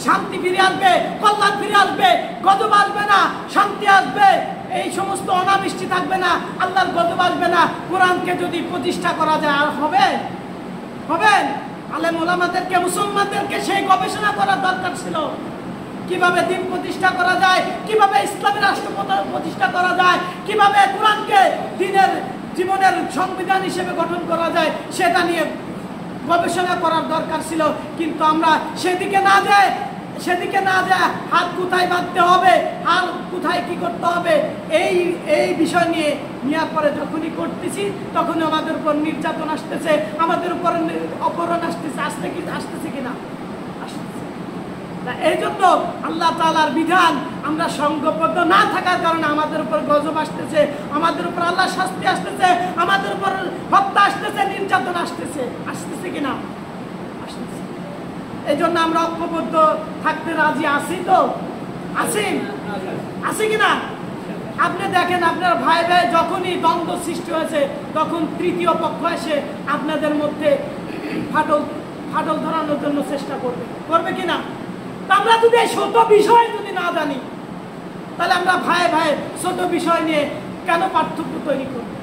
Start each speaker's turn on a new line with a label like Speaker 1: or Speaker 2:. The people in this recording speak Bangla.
Speaker 1: শান্তি ফিরে আসবে, কল্যাণ ফিরে আসবে, গজব আসবে না, শান্তি আসবে, এই সমস্ত অনাবৃষ্টি থাকবে না, আল্লাহর গজব আসবে না। কোরআনকে যদি প্রতিষ্ঠা করা যায় আর হবে? আলেম ওলামাদেরকে, মুসলমানদেরকে সেই গবেষণা করার দরকার ছিল। কিভাবে দিন প্রতিষ্ঠা করা যায়, কিভাবে ইসলামী রাষ্ট্র প্রতিষ্ঠা করা যায়, কিভাবে কোরআনকে দিনের জীবনের সংবিধান হিসেবে গঠন করা যায়, সেটা নিয়ে গবেষণা করার দরকার ছিল। কিন্তু আমরা সেদিকে না যাই, হাত কোথায় বাঁধতে হবে, আর কোথায় কি করতে হবে, এই বিষয় নিয়ে নেওয়ার পরে যখনই করতেছি তখনই আমাদের উপর নির্যাতন আসতেছে, আমাদের উপর অপহরণ আসতেছে কিনা? এই জন্য আল্লাহ তাআলার বিধান আমরা সংঘবদ্ধ না থাকার কারণে আমাদের উপর গজব আসতেছে, আমাদের উপর আল্লাহ শাস্তি আসতেছে, আমাদের উপর হত্যা আসতেছে, নির্যাতন আসতেছে কিনা? আসতেছে। এই জন্য আমরা ঐক্যবদ্ধ থাকতে রাজি আছি তো? আছি কিনা? আপনি দেখেন, আপনার ভাই যখনই দ্বন্দ্ব সৃষ্টি হয়েছে তখন তৃতীয় পক্ষ এসে আপনাদের মধ্যে ফাটল ধরানোর জন্য চেষ্টা করবে কিনা? আমরা যদি এই ছোট বিষয় যদি না জানি, তাহলে আমরা ভাই ছোট বিষয় নিয়ে কেন পার্থক্য তৈরি করব?